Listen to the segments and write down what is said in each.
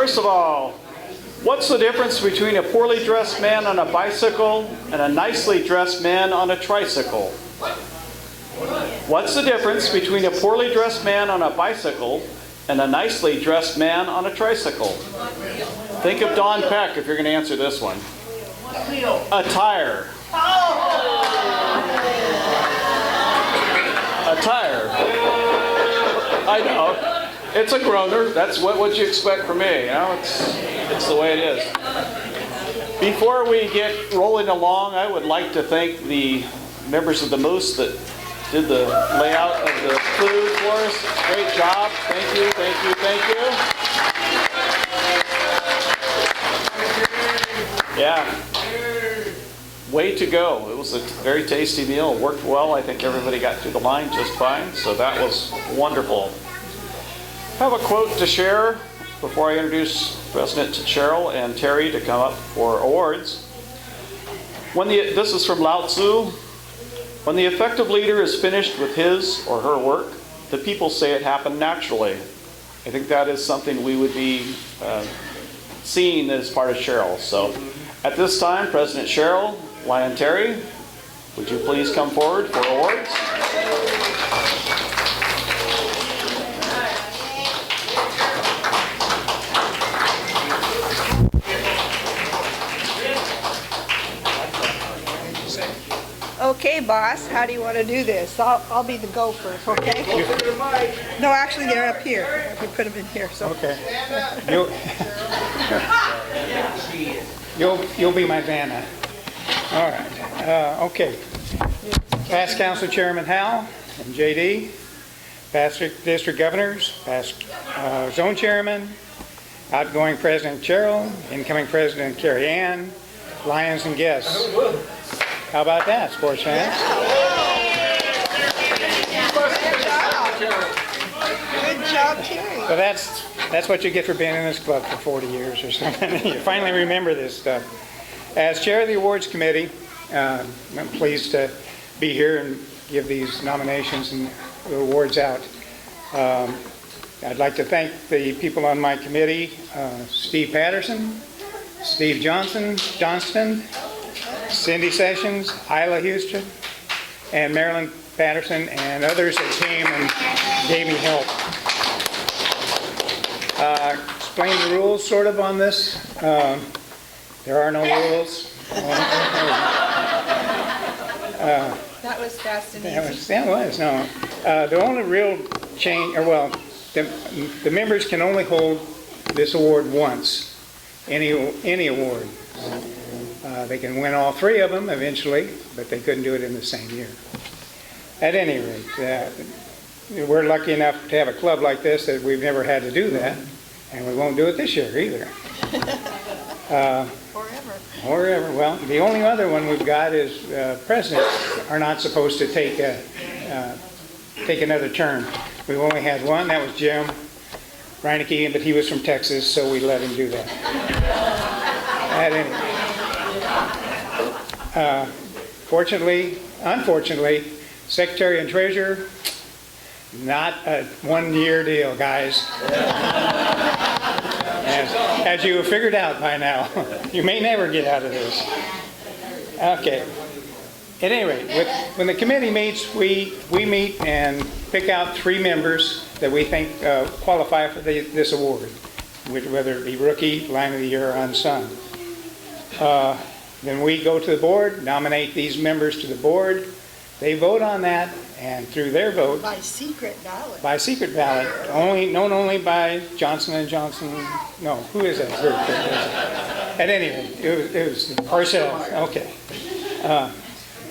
First of all, what's the difference between a poorly dressed man on a bicycle and a nicely dressed man on a tricycle? What's the difference between a poorly dressed man on a bicycle and a nicely dressed man on a tricycle? Think of Don Peck if you're going to answer this one. Attire. Attire. I know. It's a groaner. That's what you expect from me. You know, it's the way it is. Before we get rolling along, I would like to thank the members of the Moose that did the layout of the food for us. Great job. Thank you, thank you, thank you. Yeah. Way to go. It was a very tasty meal. It worked well. I think everybody got through the line just fine. So that was wonderful. I have a quote to share before I introduce President Cheryl and Terry to come up for awards. This is from Lao Tzu. When the effective leader is finished with his or her work, the people say it happened naturally. I think that is something we would be seeing as part of Cheryl. So at this time, President Cheryl, Lion Terry, would you please come forward for awards? Okay, boss, how do you want to do this? I'll be the gopher, okay? No, actually, they're up here. We put them in here, so. Okay. You'll be my Vanna. All right. Okay. Past Council Chairman Hal and JD, past District Governors, past Zone Chairman, outgoing President Cheryl, incoming President Carrie Ann, Lions and guests. How about that, sports fans? Good job, Terry. So that's what you get for being in this club for 40 years or something. You finally remember this stuff. As chair of the awards committee, I'm pleased to be here and give these nominations and awards out. I'd like to thank the people on my committee, Steve Patterson, Steve Johnston, Cindy Sessions, Isla Houston, and Marilyn Patterson, and others that came and gave me help. Explain the rules sort of on this. There are no rules. That was fast and easy. That was, no. The only real change, the members can only hold this award once, any award. They can win all three of them eventually, but they couldn't do it in the same year. At any rate, we're lucky enough to have a club like this that we've never had to do that, and we won't do it this year either. Forever. Well, the only other one we've got is presidents are not supposed to take another term. We've only had one. That was Jim Reineke, but he was from Texas, so we let him do that. At any rate. Unfortunately, Secretary and Treasurer, not a one-year deal, guys. As you have figured out by now, you may never get out of this. Okay. At any rate, when the committee meets, we meet and pick out three members that we think qualify for this award, whether it be rookie, line of the year, or unsung. Then we go to the board, nominate these members to the board. They vote on that, and through their vote, By secret ballot. known only by Johnson & Johnson. No, who is that group? At any rate, it was ourselves. Okay.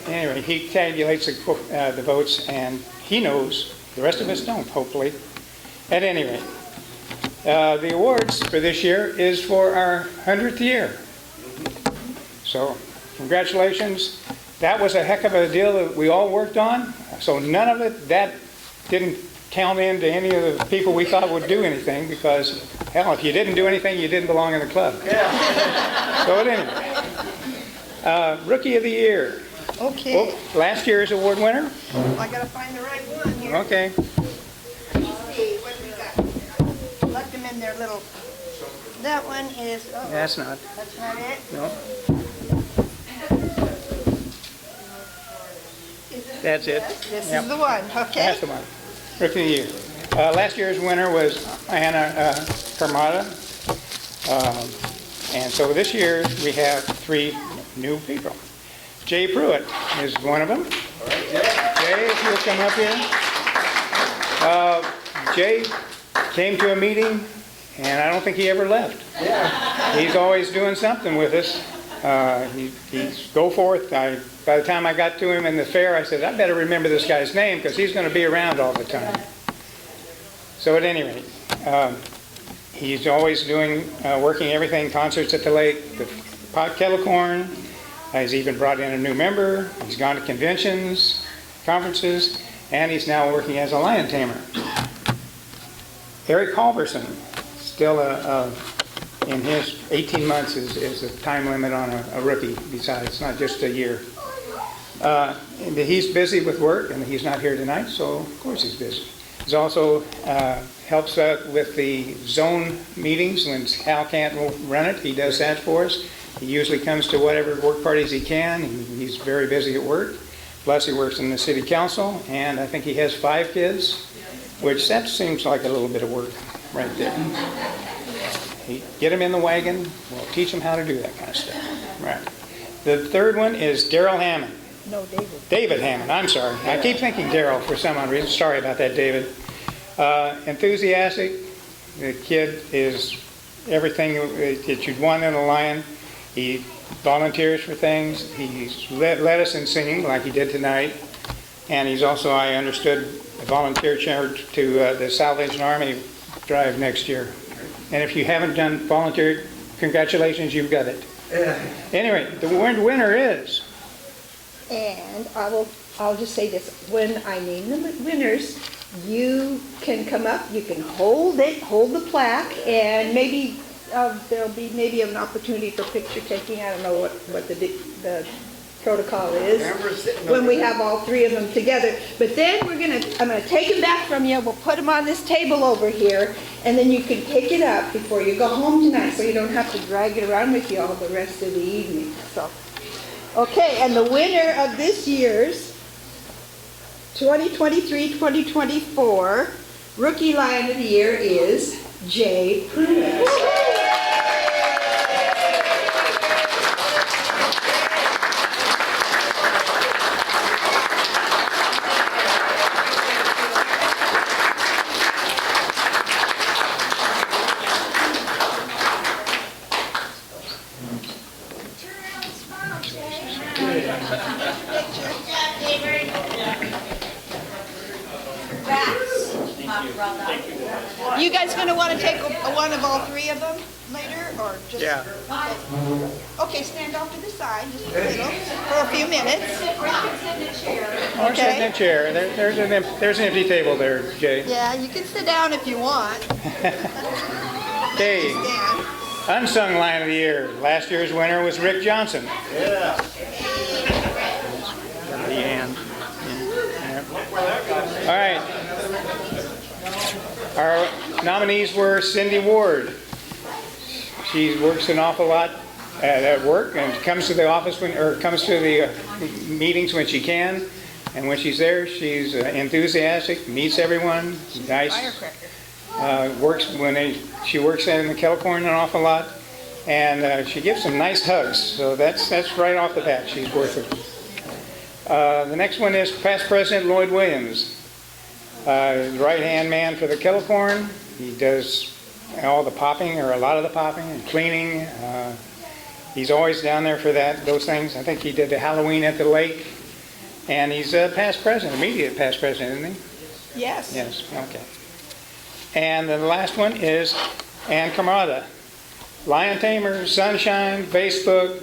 Anyway, he tabulates the votes, and he knows. The rest of us don't, hopefully. At any rate, the awards for this year is for our 100th year. So, congratulations. That was a heck of a deal that we all worked on. So none of it, that didn't count into any of the people we thought would do anything, because, hell, if you didn't do anything, you didn't belong in the club. Yeah. So at any rate, Rookie of the Year. Okay. Oh, last year's award winner. I gotta find the right one here. Okay. Let's see, what do we got? Let them in their little That one is, oh, That's not, that's not it? no. That's it. This Yep. is the one, okay? That's the one. Rookie of the year. Last year's winner was Anna Carmada. And so this year we have 3 new people. Jay Pruitt is one of them. Jay, if you'll come up here. Jay came to a meeting and I don't think he ever left. He's always doing something with us. He's go forth. By the time I got to him in the fair, I said, I better remember this guy's name because he's going to be around all the time. So at any rate, he's always doing, working everything, concerts at the lake, the Pot Kettle Corn. He's even brought in a new member. He's gone to conventions, conferences, and he's now working as a lion tamer. Eric Culberson, still in his 18 months is a time limit on a rookie, besides, it's not just a year. And he's busy with work, and he's not here tonight, so of course he's busy. He's also helps out with the zone meetings when Hal can't run it. He does that for us. He usually comes to whatever work parties he can. He's very busy at work. Plus he works in the city council, and I think he has 5 kids, which that seems like a little bit of work right there. Get him in the wagon, we'll teach him how to do that kind of stuff. Right. The third one is Daryl Hammond. No, David. David Hammond, I'm sorry. I keep thinking Daryl for some odd reason. Sorry about that, David. Enthusiastic. The kid is everything that you'd want in a lion. He volunteers for things. He's led us in singing like he did tonight. And he's also, I understood, a volunteer charge to the Salvation Army drive next year. And if you haven't done volunteer, congratulations, you've got it. Anyway, the winner is... And I'll just say this, when I name the winners, you can come up, you can hold the plaque, and maybe there'll be maybe an opportunity for picture taking. I don't know what the protocol is when we have all 3 of them together. But then I'm gonna take them back from you. We'll put them on this table over here, and then you can pick it up before you go home tonight, so you don't have to drag it around with you all the rest of the evening. So. Okay, and the winner of this year's 2023-2024 Rookie Lion of the Year is Jay Pruitt. You guys going to want to take one of all 3 of them later, or just? Yeah. Okay, stand off to the side just a little for a few minutes. Or sit in a chair. There's an empty table there, Jay. Yeah, you can sit down if you want. Okay. Stand. Unsung Lion of the Year. Last year's winner was Rick Johnson. Yeah. Leanne. Yeah. All right. Our nominees were Cindy Ward. She works an awful lot at work and comes to the office comes to the meetings when she can. And when she's there, she's enthusiastic, meets everyone, nice. Firecracker. She works in the Kettle Corn an awful lot, and she gives some nice hugs. So that's right off the bat. She's worth it. The next one is past President Lloyd Williams. Right-hand man for the Kettle Corn. He does all the popping, or a lot of the popping and cleaning. He's always down there for those things. I think he did the Halloween at the lake. And he's past president, immediate past president, isn't he? Yes. Yes, okay. And the last one is Ann Camarada. Lion tamer, sunshine, Facebook,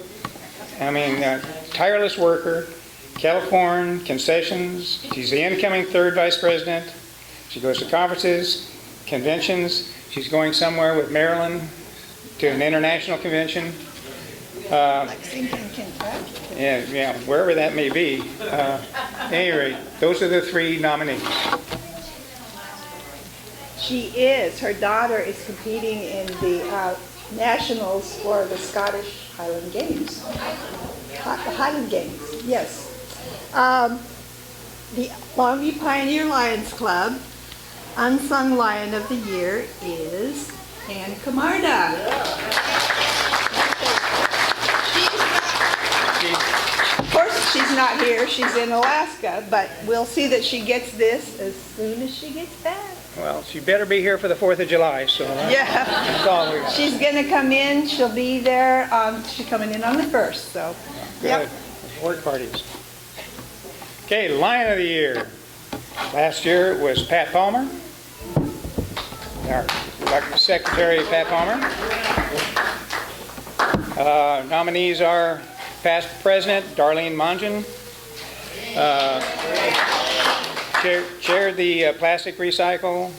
tireless worker. Kettle Corn, concessions. She's the incoming 3rd vice president. She goes to conferences, conventions. She's going somewhere with Marilyn to an international convention. Lexington, Kentucky. Yeah, wherever that may be. At any rate, those are the 3 nominees. She is. Her daughter is competing in the nationals for the Scottish Highland Games. Highland Games, yes. The Longview Pioneer Lions Club Unsung Lion of the Year is Ann Camarda. Of course, she's not here. She's in Alaska, but we'll see that she gets this as soon as she gets back. Well, she better be here for the 4th of July, so Yeah. that's all we got. She's gonna come in. She'll be there. She's coming in on the 1st, so. Good. Work parties. Okay, Lion of the Year. Last year it was Pat Palmer. Our Secretary Pat Palmer. Nominees are past President Darlene Mongen. Chaired the plastic recycle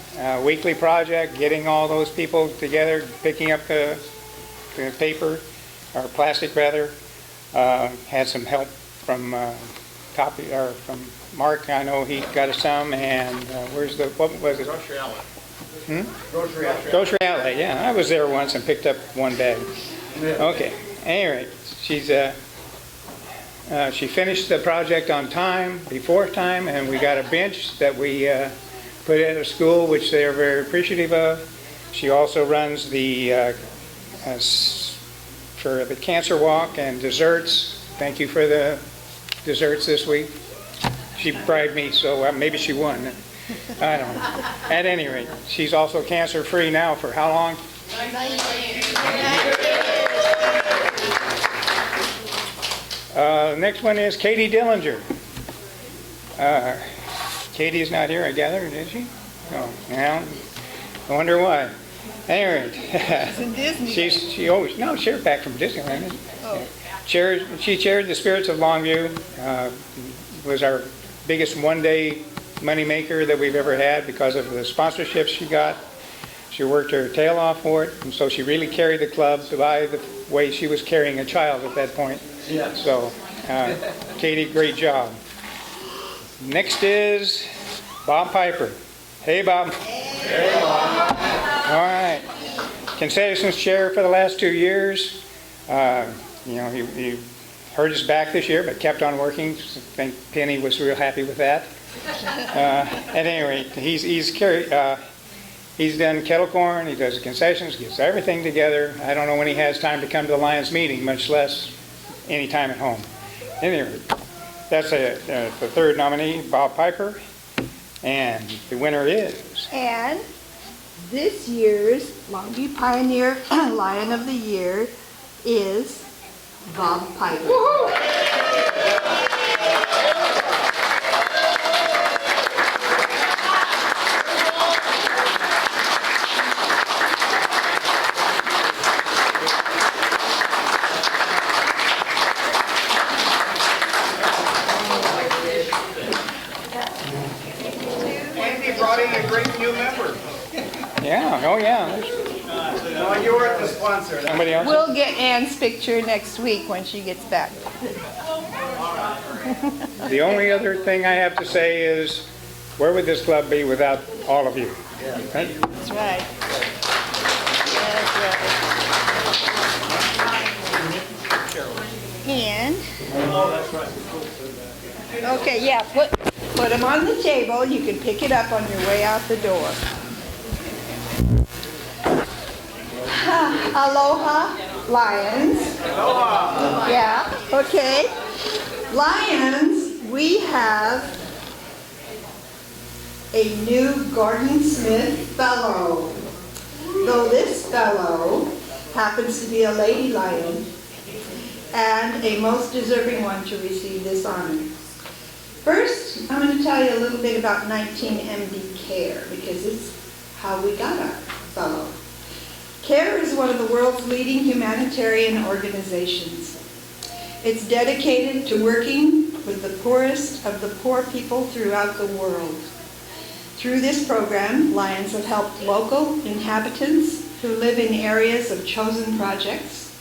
weekly project, getting all those people together, picking up the paper, or plastic rather. Had some help from from Mark. I know he got us some, and what was it? Grocery outlet. Grocery outlet. Grocery outlet, yeah. I was there once and picked up one bag. Okay. Anyway, she finished the project on time, before time, and we got a bench that we put at a school, which they are very appreciative of. She also runs the for the cancer walk and desserts. Thank you for the desserts this week. She bribed me, so maybe she won. I don't know. At any rate, she's also cancer-free now for how long? Next one is Katie Dillinger. Katie's not here, I gather, is she? Oh, yeah. I wonder why. Anyway, It's in Disney. she's back from Disneyland. Isn't it? She chaired the Spirits of Longview. Was our biggest one-day moneymaker that we've ever had because of the sponsorships she got. She worked her tail off for it, and so she really carried the club by the way she was carrying a child at that point. Yeah. So, Katie, great job. Next is Bob Piper. Hey, Bob. Hey, Bob. All right. Concessions chair for the last 2 years. He hurt his back this year, but kept on working. I think Penny was real happy with that. At any rate, he's done kettle corn, he does the concessions, gets everything together. I don't know when he has time to come to the Lions meeting, much less any time at home. At any rate, that's the third nominee, Bob Piper, and the winner is. And this year's Longview Pioneer Lion of the Year is Bob Piper. Andy brought in a great new member. Yeah, oh yeah. No, you weren't the sponsor. Somebody else? We'll get Ann's picture next week when she gets back. The only other thing I have to say is, where would this club be without all of you? Right? That's right. That's right. And, okay, yeah, put them on the table. You can pick it up on your way out the door. Aloha, Lions. Aloha. Yeah, okay. Lions, we have a new Gordon Smith Fellow. Though this fellow happens to be a lady lion and a most deserving one to receive this honor. First, I'm going to tell you a little bit about 19MD CARE because it's how we got our fellow. CARE is one of the world's leading humanitarian organizations. It's dedicated to working with the poorest of the poor people throughout the world. Through this program, Lions have helped local inhabitants who live in areas of chosen projects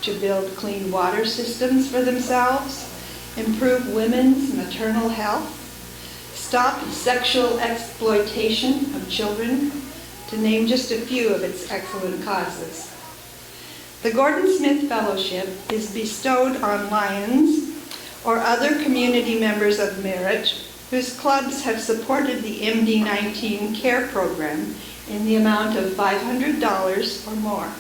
to build clean water systems for themselves, improve women's maternal health, stop sexual exploitation of children, to name just a few of its excellent causes. The Gordon Smith Fellowship is bestowed on Lions or other community members of merit whose clubs have supported the MD-19 care program in the amount of $500 or more.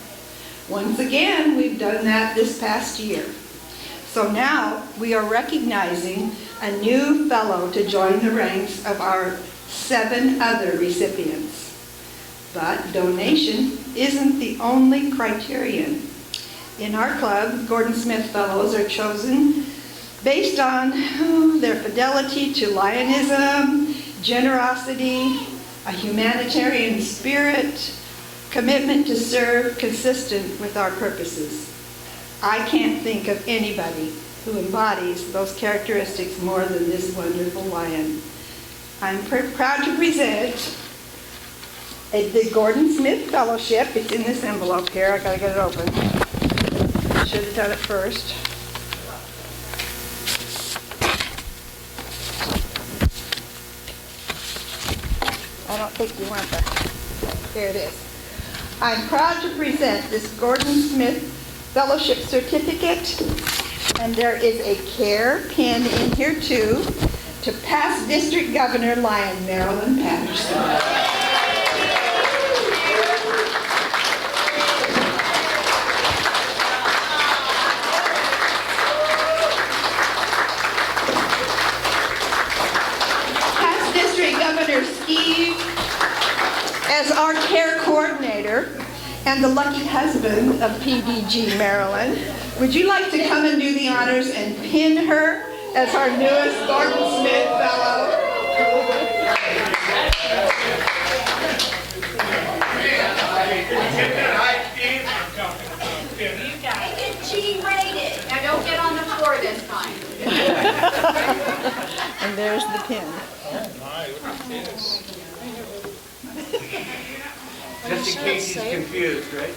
Once again, we've done that this past year. So now we are recognizing a new fellow to join the ranks of our 7 other recipients. But donation isn't the only criterion. In our club, Gordon Smith Fellows are chosen based on their fidelity to Lionism, generosity, a humanitarian spirit, commitment to serve consistent with our purposes. I can't think of anybody who embodies those characteristics more than this wonderful lion. I'm proud to present the Gordon Smith Fellowship. It's in this envelope here. I gotta get it open. Should have done it first. I don't think you want that. There it is. I'm proud to present this Gordon Smith Fellowship Certificate, and there is a care pin in here too, to past District Governor Lyon Marilyn Patterson. Steve, as our care coordinator and the lucky husband of PDG Marilyn, would you like to come and do the honors and pin her as our newest Gordon Smith Fellow? It's G-rated. Now don't get on the floor this time. And there's the pin. Just in case he's confused, right?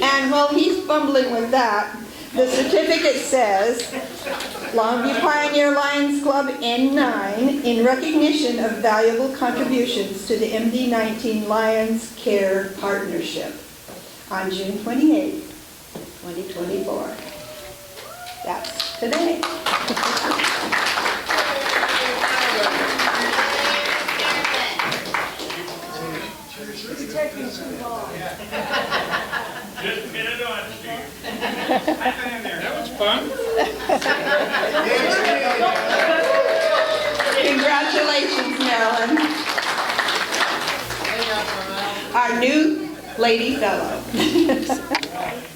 And while he's fumbling with that, the certificate says, Longview Pioneer Lions Club N9 in recognition of valuable contributions to the MD-19 Lions Care Partnership on June 28, 2024. That's today. Just get it on, Steve. That was fun. Congratulations, Marilyn. Our new lady fellow.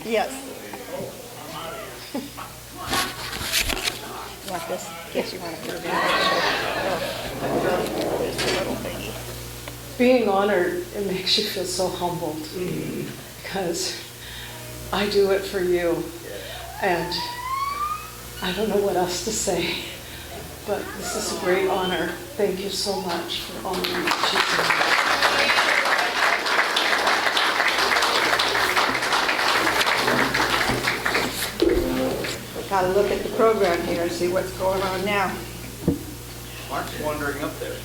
Yes. Want this? Guess you want to put it in there. Being honored, it makes you feel so humbled because I do it for you, and I don't know what else to say, but this is a great honor. Thank you so much for honoring what you Got to look at the program here and see what's going on now. Mark's wandering up there.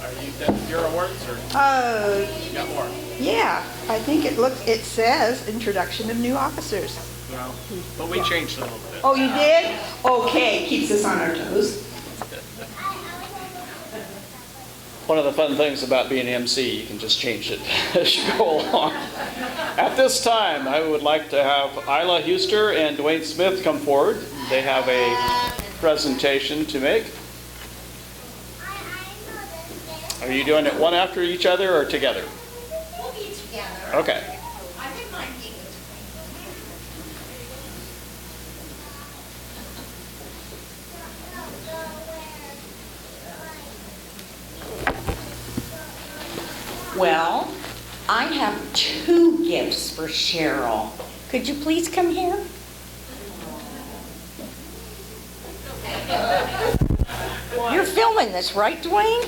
Are you done with your awards or you got more? Yeah, I think it says introduction of new officers. No, but we changed it a little bit. Oh, you did? Okay, keeps us on our toes. One of the fun things about being MC, you can just change it as you go along. At this time, I would like to have Isla Huster and Dwayne Smith come forward. They have a presentation to make. Are you doing it one after each other or together? We'll be together. Okay. I think my feet Well, I have 2 gifts for Cheryl. Could you please come here? You're filming this, right, Dwayne?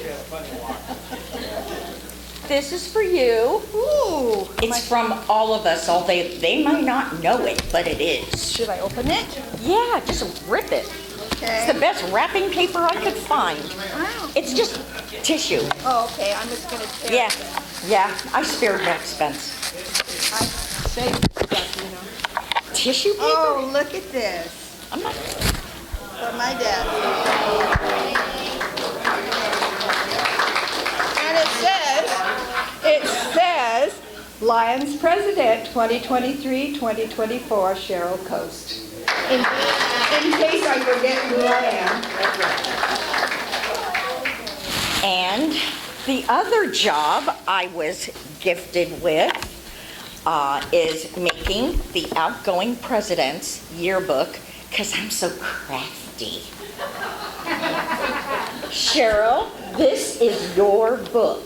This is for you. Ooh. It's from all of us, although they might not know it, but it is. Should I open it? Yeah, just rip it. It's the best wrapping paper I could find. Wow. It's just tissue. Oh, okay, I'm just gonna tear Yeah, it. yeah, I spared no expense. I saved stuff, you know. Tissue paper? Oh, look at this. I'm not, For my dad. And it says, Lions President 2023-2024, Cheryl Coast. In case I forget who I am. and the other job I was gifted with is making the outgoing president's yearbook because I'm so crafty. Cheryl, this is your book.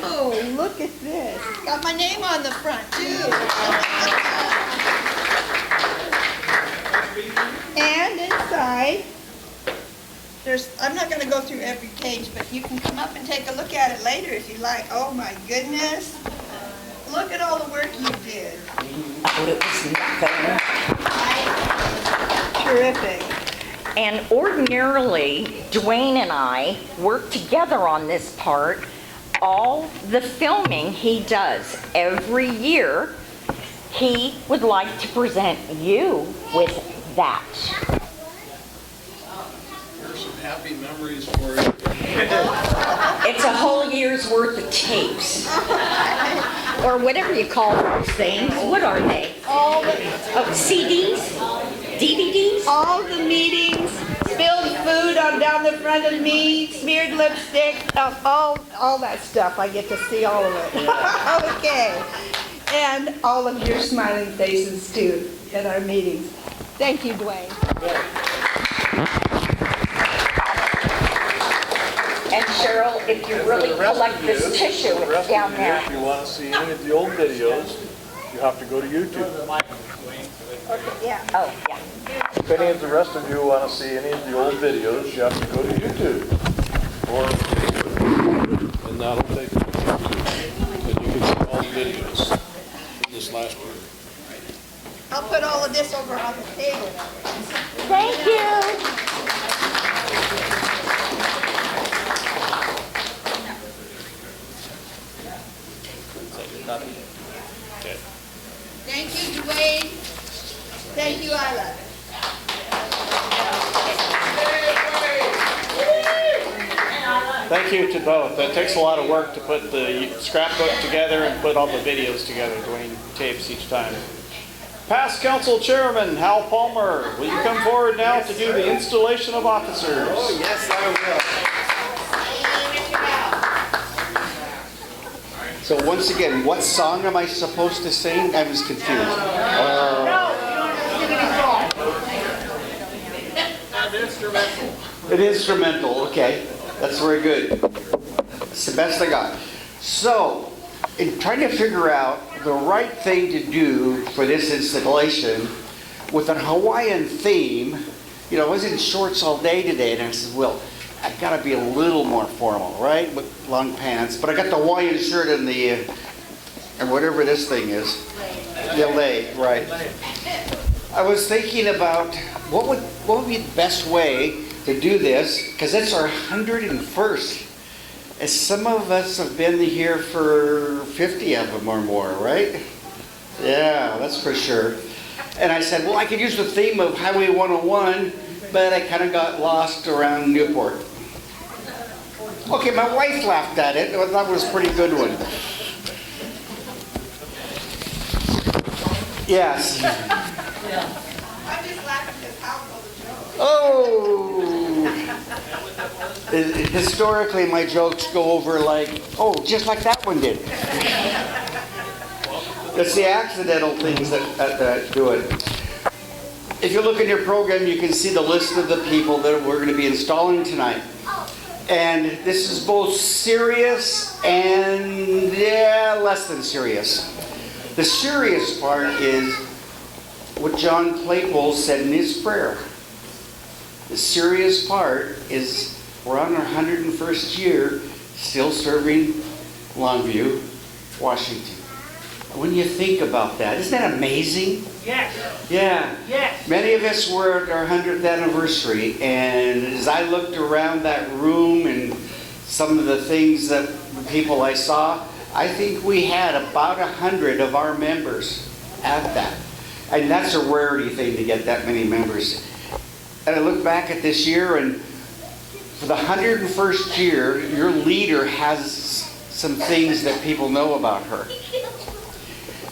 Oh, look at this. Got my name on the front, too. And inside, I'm not gonna go through every page, but you can come up and take a look at it later if you like. Oh my goodness. Look at all the work you did. Oh, it was nothing. Terrific. And ordinarily, Dwayne and I work together on this part. All the filming he does every year, he would like to present you with that. Here's some happy memories for you. It's a whole year's worth of tapes. Or whatever you call those things. What are they? All the, Oh, CDs? DVDs? all the meetings, spilled food on down the front of me, smeared lipstick, all that stuff. I get to see all of it. Okay. And all of your smiling faces too at our meetings. Thank you, Dwayne. And Cheryl, if you really collect this tissue, it's down there. If you want to see any of the old videos, you have to go to YouTube. Okay, yeah. Oh, yeah. If any of the rest of you want to see any of the old videos, you have to go to YouTube. Or Facebook. And that'll take you to YouTube. And you can see all the videos from this last year. I'll put all of this over on the table. Thank you. Thank you, Dwayne. Thank you, Isla. Thank you to both. That takes a lot of work to put the scrapbook together and put all the videos together. Dwayne tapes each time. Past Council Chairman Hal Palmer, will you come forward now to do the installation of officers? Oh, yes, I will. So once again, what song am I supposed to sing? I was confused. It is instrumental, okay. That's very good. It's the best I got. So, in trying to figure out the right thing to do for this installation with a Hawaiian theme, you know, I was in shorts all day today, and I said, well, I've got to be a little more formal, right, with long pants. But I got the Hawaiian shirt and the, and whatever this thing is, the lei, right. I was thinking about what would be the best way to do this, because it's our 101st. As some of us have been here for 50 of them or more, right? Yeah, that's for sure. And I said, well, I could use the theme of Highway 101, but I kind of got lost around Newport. Okay, my wife laughed at it. I thought it was a pretty good one. Yes. I'm just laughing because Hal told a joke. Oh! Historically, my jokes go over like, oh, just like that one did. It's the accidental things that do it. If you look in your program, you can see the list of the people that we're going to be installing tonight. And this is both serious and, less than serious. The serious part is what John Claypole said in his prayer. The serious part is we're on our 101st year still serving Longview, Washington. when you think about that. Isn't that amazing? Yes, Yeah. yes. Many of us were at our 100th anniversary, and as I looked around that room and some of the things that the people I saw, I think we had about 100 of our members at that. And that's a rarity thing to get that many members. And I look back at this year, and for the 101st year, your leader has some things that people know about her.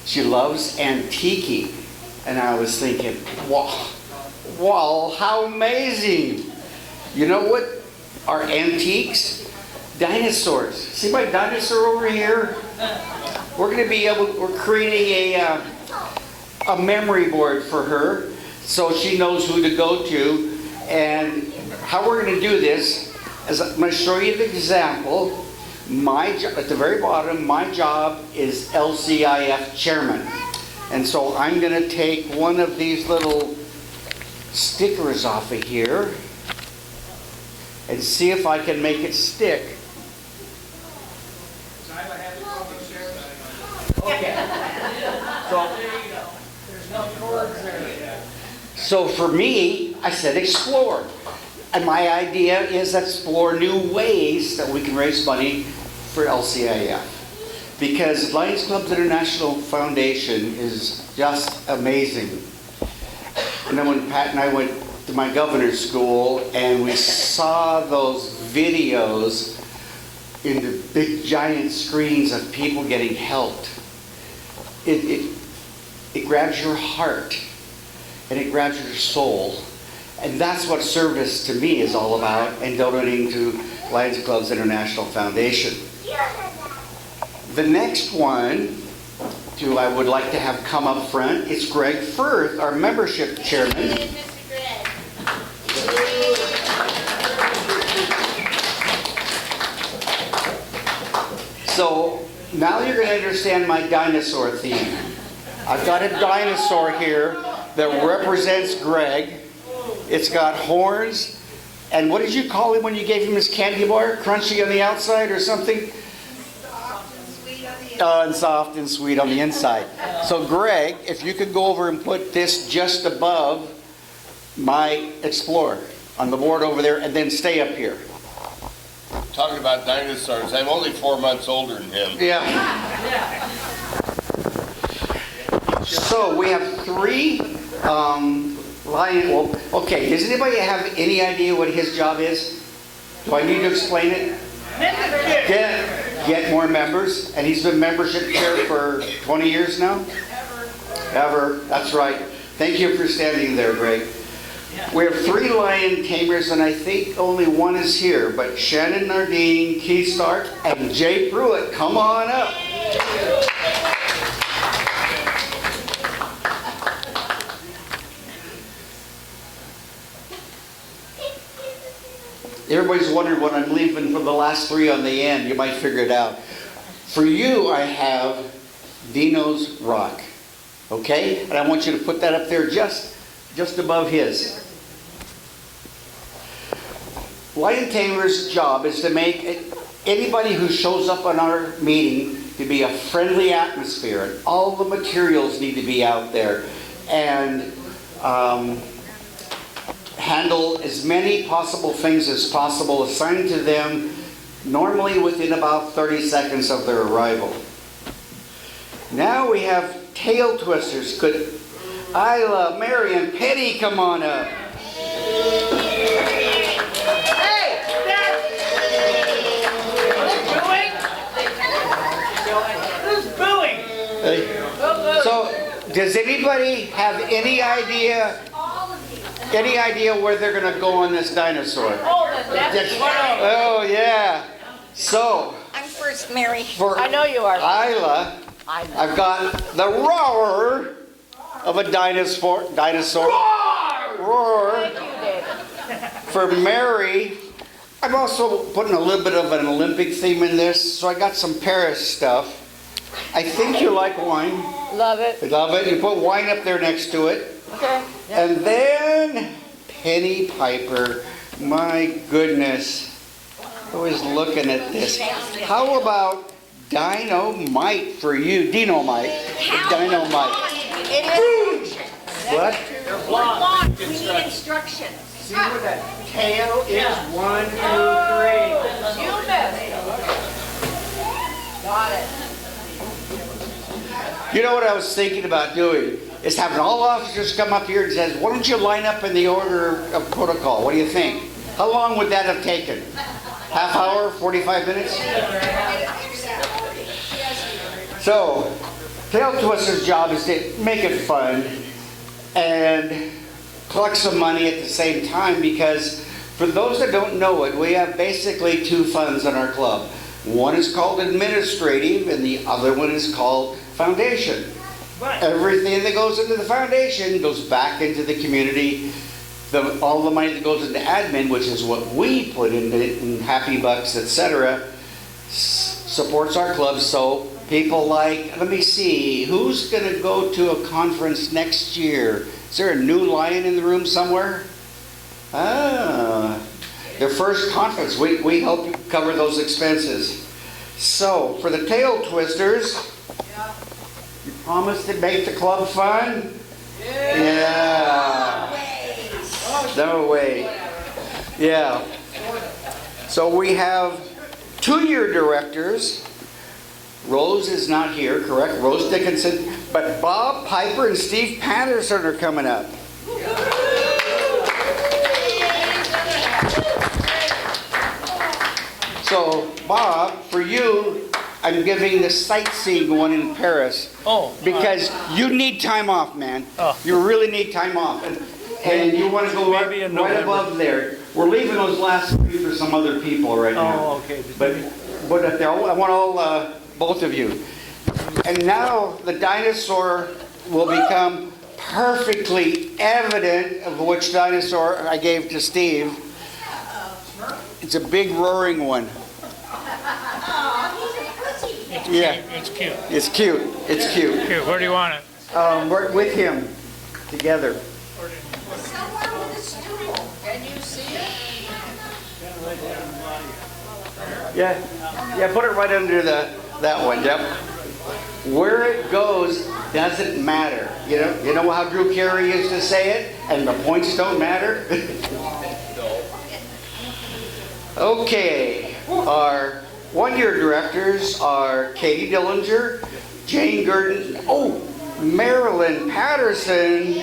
She loves antiquing. And I was thinking, wow, how amazing. You know what are antiques? Dinosaurs. See my dinosaur over here? We're creating a memory board for her so she knows who to go to. And how we're going to do this is I'm going to show you the example. At the very bottom, my job is LCIF chairman. And so I'm going to take one of these little stickers off of here and see if I can make it stick. So for me, I said explore. And my idea is explore new ways that we can raise money for LCIF. Because Lions Clubs International Foundation is just amazing. And then when Pat and I went to my governor's school and we saw those videos in the big giant screens of people getting helped, it grabs your heart and it grabs your soul. And that's what service to me is all about, and donating to Lions Clubs International Foundation. The next one, who I would like to have come up front, is Greg Firth, our membership chairman. So now you're going to understand my dinosaur theme. I've got a dinosaur here that represents Greg. It's got horns. And what did you call him when you gave him his candy bar? Crunchy on the outside or something? And soft and sweet on the inside. So Greg, if you could go over and put this just above my Explorer on the board over there, and then stay up here. Talking about dinosaurs, I'm only 4 months older than him. Yeah. So we have three well, okay, does anybody have any idea what his job is? Do I need to explain it? Get more members, and he's been membership chair for 20 years now? Ever. That's right. Thank you for standing there, Greg. We have 3 lion tamers, and I think only one is here, but Shannon Nardine, Keith Stark, and Jay Pruitt, come on up. Everybody's wondering what I'm leaving for the last 3 on the end. You might figure it out. For you, I have Dino's Rock. Okay? And I want you to put that up there just above his. Lion Tamer's job is to make anybody who shows up on our meeting to be a friendly atmosphere. All the materials need to be out there. And handle as many possible things as possible assigned to them, normally within about 30 seconds of their arrival. Now we have tail twisters. Could Isla, Mary, and Penny come on up? Hey, who's booing? So, does anybody have any idea where they're going to go on this dinosaur? Oh, yeah. So, I'm first, Mary. for I know you are. Isla, I've got the roar of a dinosaur. Roar. For Mary, I'm also putting a little bit of an Olympic theme in this, so I got some Paris stuff. I think you like wine. Love it. Love it. You put wine up there next to it. Okay. And then Penny Piper. My goodness. I was looking at this. How about dynamite for you. Dynamite. Dynamite. It is. What? We're blonde. We need instructions. See where that tail is? 1, 2, 3. You missed. Got it. You know what I was thinking about doing? Is having all officers come up here and says, why don't you line up in the order of protocol? What do you think? How long would that have taken? Half hour, 45 minutes? So, Tail Twister's job is to make it fun and collect some money at the same time, because for those that don't know it, we have basically two funds in our club. One is called administrative and the other one is called foundation. Everything that goes into the foundation goes back into the community. All the money that goes into admin, which is what we put into in Happy Bucks, etc., supports our club. So people like, let me see, who's going to go to a conference next year? Is there a new lion in the room somewhere? Ah, their first conference. We help you cover those expenses. So for the Tail Twisters, you promise to make the club fun? Yeah. No way. Yeah. So we have 2-year directors. Rose is not here, correct? Rose Dickinson. But Bob Piper and Steve Patterson are coming up. So, Bob, for you, I'm giving the sightseeing one in Paris. Oh. Because you need time off, man. Oh. You really need time off. And you want to go Maybe in right November. above there. We're leaving those last 3 for some other people right now. Oh, okay. But up there, I want all, both of you. And now the dinosaur will become perfectly evident of which dinosaur I gave to Steve. It's a big roaring one. Yeah, It's cute. it's cute. It's cute. Here, where do you want it? We're with him together. Somewhere with a stool. Can you see it? Yeah, put it right under that one. Yep. Where it goes doesn't matter. You know how Drew Carey used to say it, and the points don't matter. Okay, our 1-year directors are Katie Dillinger, Jane Gurdon, Marilyn Patterson.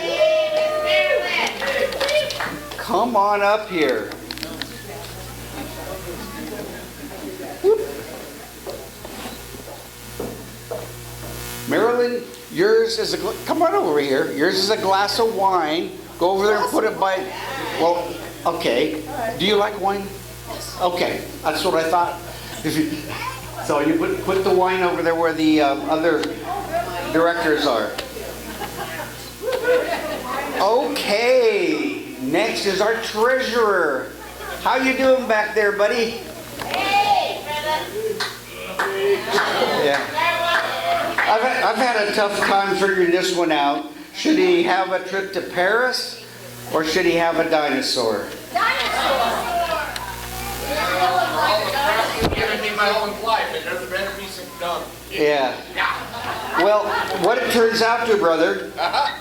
Come on up here. Marilyn, yours is come on over here. Yours is a glass of wine. Go over there and put it by, well, okay. Do you like wine? Okay, that's what I thought. So you put the wine over there where the other directors are. Okay, next is our treasurer. How you doing back there, buddy? Hey, brother. Yeah. I've had a tough time figuring this one out. Should he have a trip to Paris or should he have a dinosaur? You've given me my whole life, and there's better be some dumb. Yeah. Well, what it turns out to, brother,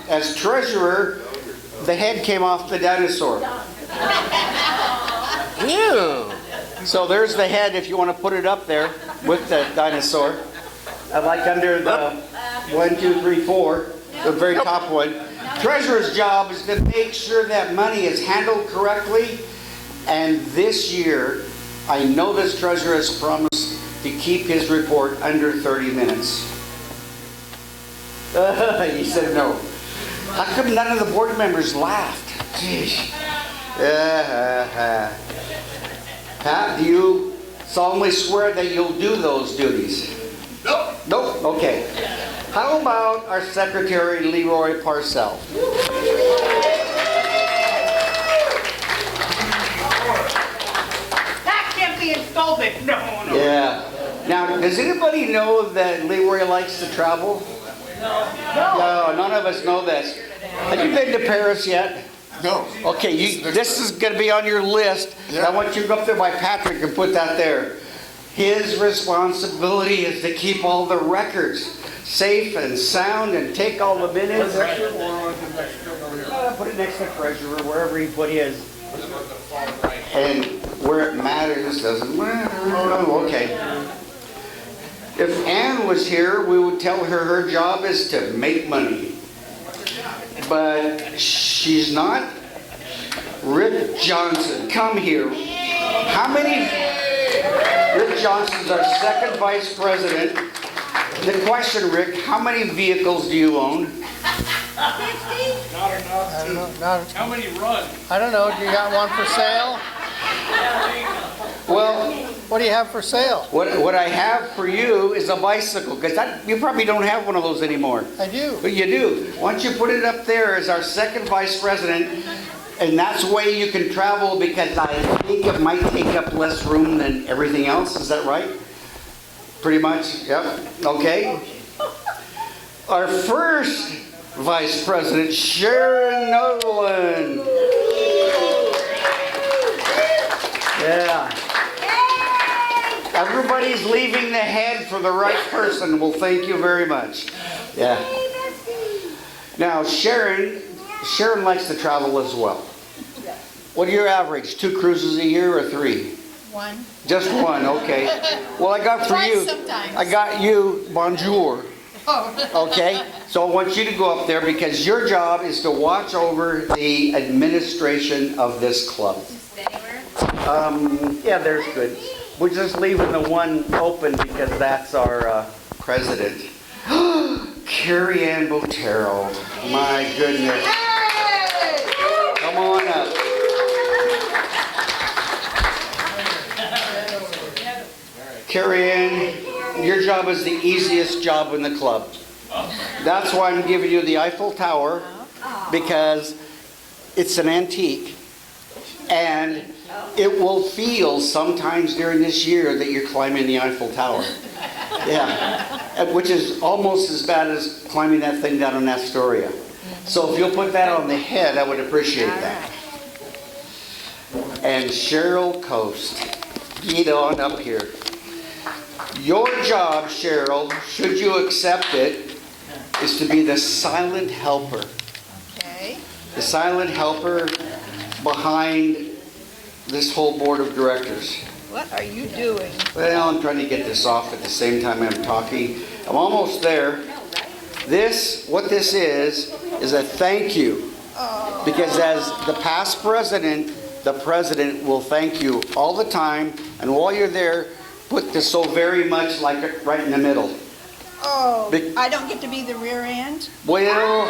as treasurer, the head came off the dinosaur. Ew. So there's the head if you want to put it up there with the dinosaur. I like under the 1, 2, 3, 4, the very top one. Treasurer's job is to make sure that money is handled correctly. And this year, I know this treasurer has promised to keep his report under 30 minutes. He said no. How come none of the board members laughed? Jeez. Pat, do you solemnly swear that you'll do those duties? Nope. Nope? Okay. How about our secretary, Leroy Parcell? That can't be installment. No. Yeah. Now, does anybody know that Leroy likes to travel? No, none of us know this. Have you been to Paris yet? No. Okay, this is going to be on your list. I want you to go up there by Patrick and put that there. His responsibility is to keep all the records safe and sound and take all the minutes. Put it next to the treasurer, wherever he put his. And where it matters, doesn't matter. Oh, okay. If Ann was here, we would tell her her job is to make money. But she's not. Rick Johnson, come here. How many? Rick Johnson's our second vice president. The question, Rick, how many vehicles do you own? How many run? I don't know. Do you got one for sale? Well, What do you have for sale? what I have for you is a bicycle, because you probably don't have one of those anymore. I do. But you do. Why don't you put it up there as our second vice president, and that's the way you can travel, because I think it might take up less room than everything else. Is that right? Pretty much, yep. Okay. Our first vice president, Sharon Nolan. Yeah. Everybody's leaving the head for the right person. Well, thank you very much. Yeah. Now, Sharon likes to travel as well. What are your average? 2 cruises a year or 3? One. Just one, okay. Well, I got for Twice you. sometimes. I got you, bonjour. Oh. Okay? So I want you to go up there because your job is to watch over the administration of this club. Yeah, there's good. We're just leaving the one open because that's our president. Carrie Ann Botero. My goodness. Come on up. Carrie Ann, your job is the easiest job in the club. That's why I'm giving you the Eiffel Tower, because it's an antique, and it will feel sometimes during this year that you're climbing the Eiffel Tower. Yeah, which is almost as bad as climbing that thing down in Astoria. So if you'll put that on the head, I would appreciate that. And Cheryl Coast, get on up here. Your job, Cheryl, should you accept it, is to be the silent helper. Okay. The silent helper behind this whole board of directors. What are you doing? Well, I'm trying to get this off at the same time I'm talking. I'm almost there. What this is a thank you. Because as the past president, the president will thank you all the time. And while you're there, put this so very much like it right in the middle. Oh, I don't get to be the rear end? Well,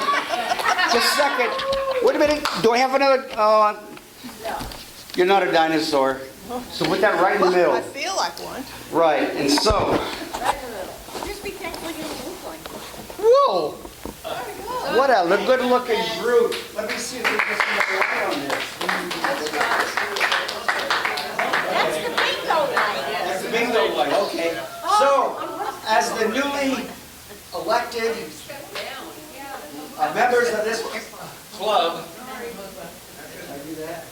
just a second. Wait a minute. Do I have another? You're not a dinosaur. So put that right in the middle. I feel like one. Right. And so. Just be careful you don't look like Whoa! What a good looking group. Let me see if we can see the light on this. That's the bingo night. That's the bingo light, okay. So, as the newly elected members of this club, can I do that?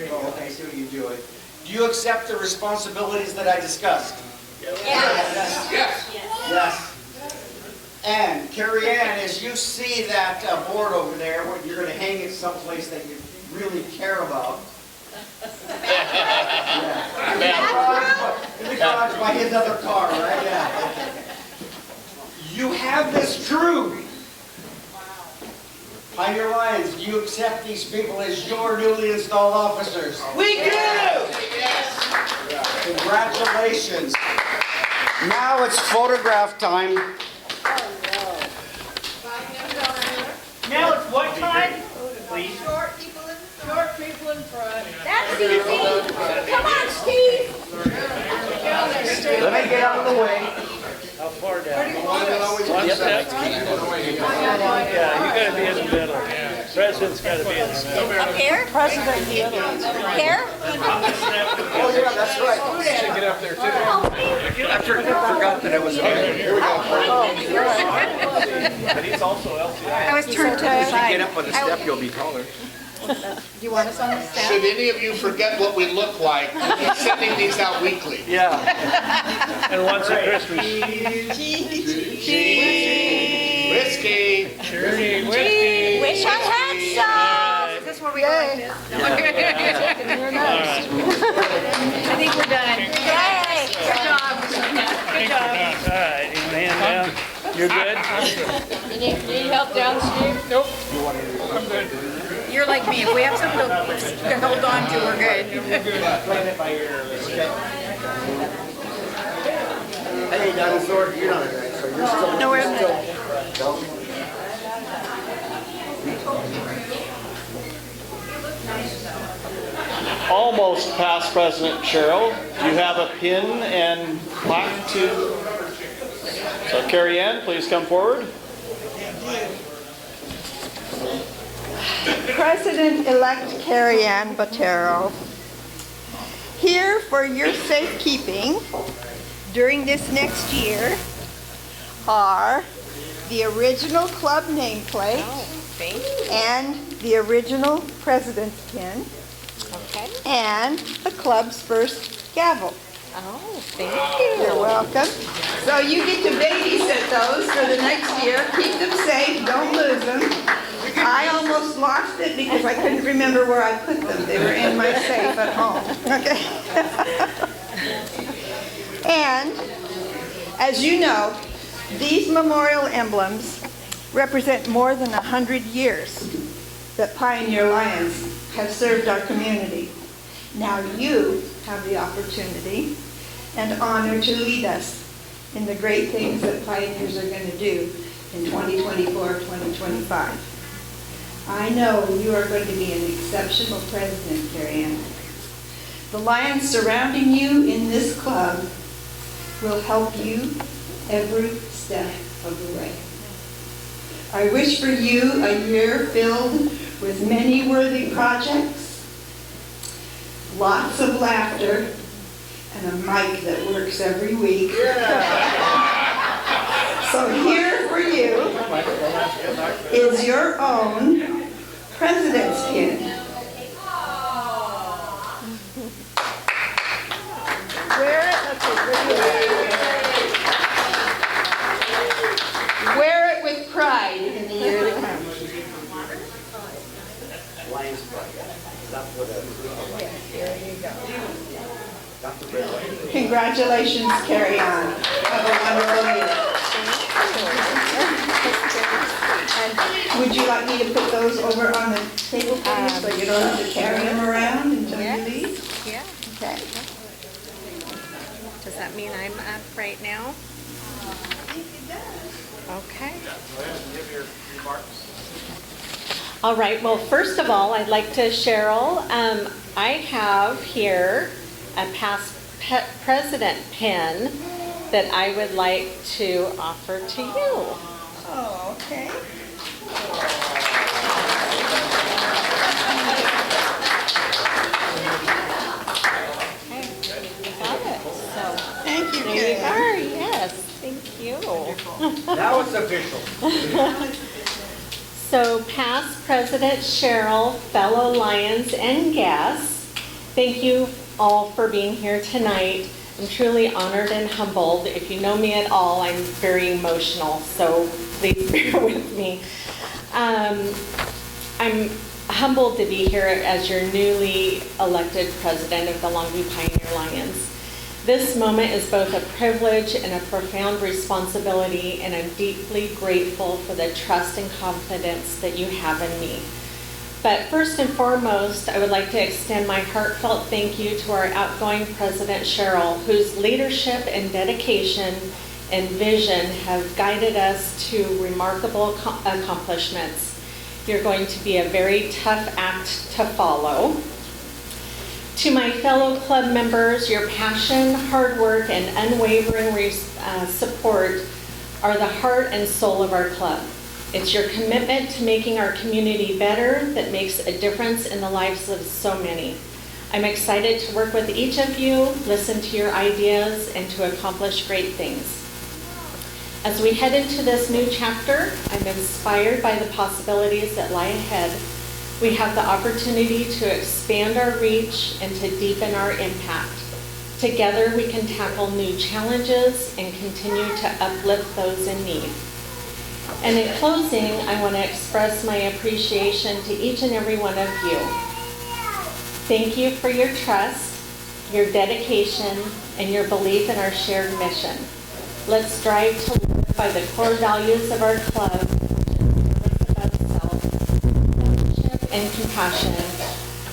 Oh, okay, see what you do it. Do you accept the responsibilities that I discussed? Yes. Yes. And Carrie Ann, as you see that board over there, you're going to hang it someplace that you really care about. Yeah. In the garage by his other car, right? Yeah. Okay. You have this crew. Pioneer Lions, do you accept these people as your newly installed officers? We do! Yes. Congratulations. Now it's photograph time. Now it's what time? Please. Short people in front. That's easy. Come on, Steve. Let me get out of the way. How far down? Yeah, you gotta be in the middle. President's gotta be in the middle. Up here? President. Here? Oh, yeah, that's right. You should get up there, too. I forgot that I was there. Here we go. But he's also LCI. I was turned to the If you side. get up on the step, you'll be taller. Do you want us on the staff? Should any of you forget what we look like, we'll be sending these out weekly. Yeah. And once at Christmas. Whiskey. Whiskey. Wish I had some. Is this where we go like this? I think we're done. Yay. Good job. Good job. All right, you want a hand down? You're good? You need help down, Steve? Nope. I'm good. You're like me. If we have something to hold on to, we're good. Hey, dinosaur, you're not a dinosaur, you're still. No, we're Almost past President Cheryl. Do you have a pin and plaque to? So Carrie Ann, please come forward. President-elect Carrie Ann Bottero, here for your safekeeping during this next year are the original club nameplate and the original president's pin Okay. and the club's first gavel. Oh, thank you. You're welcome. So you get to babysit those for the next year. Keep them safe, don't lose them. I almost lost it because I couldn't remember where I put them. They were in my safe at home. Okay. And as you know, these memorial emblems represent more than 100 years that Pioneer Lions have served our community. Now you have the opportunity and honor to lead us in the great things that Pioneers are going to do in 2024, 2025. I know you are going to be an exceptional president, Carrie Ann. The Lions surrounding you in this club will help you every step of the way. I wish for you a year filled with many worthy projects, lots of laughter, and a mic that works every week. So here for you is your own president's pin. Wear it with pride in the year to come. Congratulations, Carrie Ann. Have a wonderful year. And would you like me to put those over on the table for you so you don't have to carry them around until you leave? Yeah. Okay. Does that mean I'm up right now? Okay. All right, well, first of all, I'd like to, Cheryl, I have here a past president pin that I would like to offer to you. Oh, okay. Thank you, There you are, yes, thank you. Now it's official. So past President Cheryl, fellow Lions and guests, thank you all for being here tonight. I'm truly honored and humbled. If you know me at all, I'm very emotional, so please bear with me. I'm humbled to be here as your newly elected president of the Longview Pioneer Lions. This moment is both a privilege and a profound responsibility, and I'm deeply grateful for the trust and confidence that you have in me. But first and foremost, I would like to extend my heartfelt thank you to our outgoing President Cheryl, whose leadership and dedication and vision have guided us to remarkable accomplishments. You're going to be a very tough act to follow. To my fellow club members, your passion, hard work, and unwavering support are the heart and soul of our club. It's your commitment to making our community better that makes a difference in the lives of so many. I'm excited to work with each of you, listen to your ideas, and to accomplish great things. As we head into this new chapter, I'm inspired by the possibilities that lie ahead. We have the opportunity to expand our reach and to deepen our impact. Together, we can tackle new challenges and continue to uplift those in need. And in closing, I want to express my appreciation to each and every one of you. Thank you for your trust, your dedication, and your belief in our shared mission. Let's strive to live by the core values of our club, service above self, partnership, and compassion.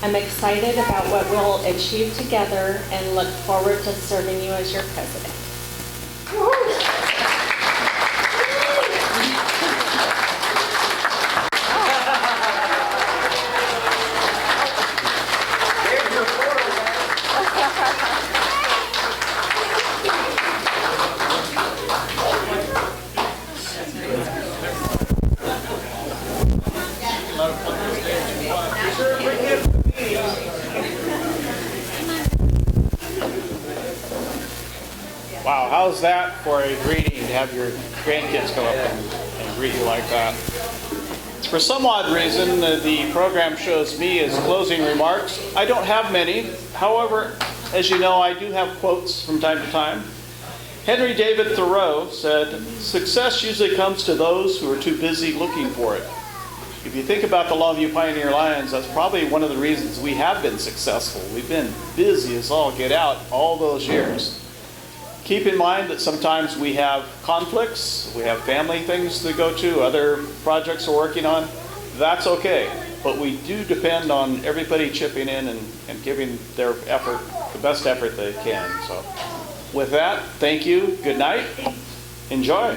I'm excited about what we'll achieve together and look forward to serving you as your president. Wow, how's that for a greeting to have your grandkids come up and greet you like that? For some odd reason, the program shows me as closing remarks. I don't have many. However, as you know, I do have quotes from time to time. Henry David Thoreau said, "Success usually comes to those who are too busy looking for it." If you think about the Longview Pioneer Lions, that's probably one of the reasons we have been successful. We've been busy as all get out all those years. Keep in mind that sometimes we have conflicts, we have family things to go to, other projects we're working on. That's okay, but we do depend on everybody chipping in and giving their effort, the best effort they can. So with that, thank you, good night, enjoy.